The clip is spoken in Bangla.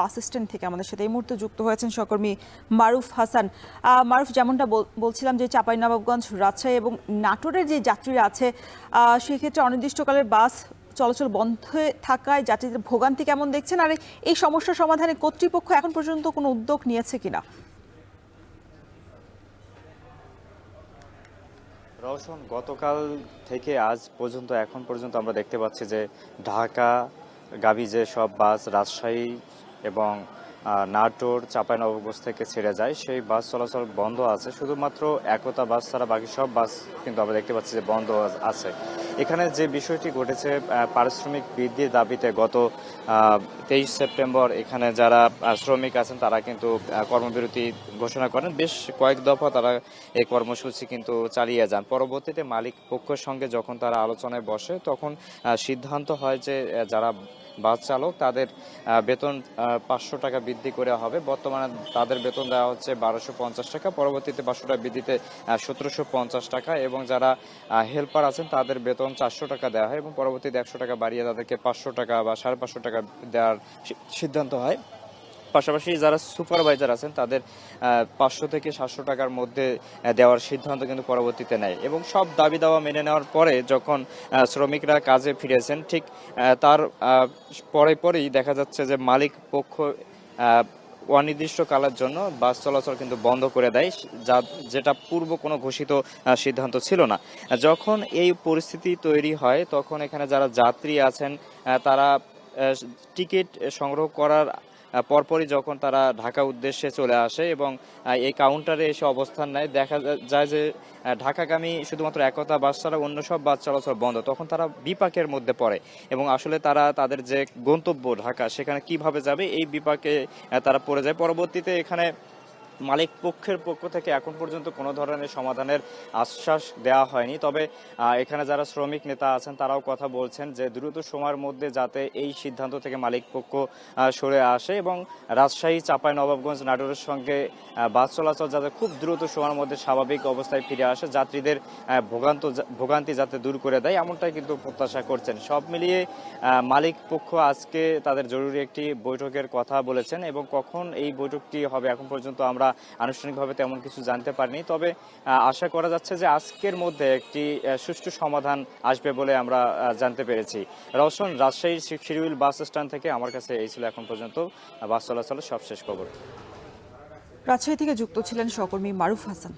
বাস স্ট্যান্ড থেকে আমাদের সাথে এই মুহূর্তে যুক্ত হয়েছেন সহকর্মী মারুফ হাসান। মারুফ, যেমনটা বলছিলাম যে চাঁপাইনবাবগঞ্জ, রাজশাহী এবং নাটোরের যে যাত্রীরা আছে সেক্ষেত্রে অনির্দিষ্টকালের বাস চলাচল বন্ধ থাকায় যাত্রীদের ভোগান্তি কেমন দেখছেন, আর এই সমস্যা সমাধানে কর্তৃপক্ষ এখন পর্যন্ত কোনো উদ্যোগ নিয়েছে কিনা? রওশন, গতকাল থেকে আজ পর্যন্ত এখন পর্যন্ত আমরা দেখতে পাচ্ছি যে ঢাকা গাবি যে সব বাস রাজশাহী এবং নাটোর চাঁপাইনবাবগঞ্জ থেকে ছেড়ে যায় সেই বাস চলাচল বন্ধ আছে। শুধুমাত্র একতা বাস ছাড়া বাকি সব বাস কিন্তু আমরা দেখতে পাচ্ছি যে বন্ধ আছে। এখানে যে বিষয়টি ঘটেছে, পারিশ্রমিক বৃদ্ধির দাবিতে গত 23 সেপ্টেম্বর এখানে যারা শ্রমিক আছেন তারা কিন্তু কর্মবিরতি ঘোষণা করেন। বেশ কয়েক দফা তারা এই কর্মসূচি কিন্তু চালিয়ে যান। পরবর্তীতে মালিক পক্ষের সঙ্গে যখন তারা আলোচনায় বসে তখন সিদ্ধান্ত হয় যে যারা বাস চালক তাদের বেতন 500 টাকা বৃদ্ধি করে হবে। বর্তমানে তাদের বেতন দেওয়া হচ্ছে 1250 টাকা, পরবর্তীতে 500 টাকা বৃদ্ধিতে 1750 টাকা, এবং যারা হেল্পার আছেন তাদের বেতন 400 টাকা দেওয়া হয় এবং পরবর্তীতে 100 টাকা বাড়িয়ে তাদেরকে 500 টাকা বা 550 টাকা দেওয়ার সিদ্ধান্ত হয়। পাশাপাশি যারা সুপারভাইজার আছেন তাদের 500 থেকে 700 টাকার মধ্যে দেওয়ার সিদ্ধান্ত কিন্তু পরবর্তীতে নেয় এবং সব দাবি দাওয়া মেনে নেওয়ার পরে যখন শ্রমিকরা কাজে ফিরেছেন ঠিক তার পরেই দেখা যাচ্ছে যে মালিক পক্ষ অনির্দিষ্টকালের জন্য বাস চলাচল কিন্তু বন্ধ করে দেয়, যেটা পূর্ব কোনো ঘোষিত সিদ্ধান্ত ছিল না। যখন এই পরিস্থিতি তৈরি হয় তখন এখানে যারা যাত্রী আছেন তারা টিকিট সংগ্রহ করার পরপরই যখন তারা ঢাকা উদ্দেশ্যে চলে আসে এবং এই কাউন্টারে এসে অবস্থান নেয়, দেখা যায় যে ঢাকাগামী শুধুমাত্র একতা বাস ছাড়া অন্য সব বাস চলাচল বন্ধ। তখন তারা বিপাকের মধ্যে পড়ে এবং আসলে তারা তাদের যে গন্তব্য ঢাকা সেখানে কিভাবে যাবে এই বিপাকে তারা পড়ে যায়। পরবর্তীতে এখানে মালিক পক্ষের পক্ষ থেকে এখন পর্যন্ত কোনো ধরনের সমাধানের আশ্বাস দেওয়া হয়নি। তবে এখানে যারা শ্রমিক নেতা আছেন তারাও কথা বলছেন যে দ্রুত সময়ের মধ্যে যাতে এই সিদ্ধান্ত থেকে মালিক পক্ষ সরে আসে এবং রাজশাহী, চাঁপাইনবাবগঞ্জ, নাটোরের সঙ্গে বাস চলাচল যাতে খুব দ্রুত সময়ের মধ্যে স্বাভাবিক অবস্থায় ফিরে আসে, যাত্রীদের ভোগান্তি যাতে দূর করে দেয়, এমনটাই কিন্তু প্রত্যাশা করছেন। সব মিলিয়ে মালিক পক্ষ আজকে তাদের জরুরি একটি বৈঠকের কথা বলেছেন এবং কখন এই বৈঠকটি হবে এখন পর্যন্ত আমরা আনুষ্ঠানিকভাবে তেমন কিছু জানতে পারিনি। তবে আশা করা যাচ্ছে যে আজকের মধ্যে একটি সুষ্ঠু সমাধান আসবে বলে আমরা জানতে পেরেছি। রওশন, রাজশাহীর শিরুইল বাস স্ট্যান্ড থেকে আমার কাছে এই ছিল এখন পর্যন্ত বাস চলাচলের সবশেষ খবর। রাজশাহী থেকে যুক্ত ছিলেন সহকর্মী মারুফ হাসান।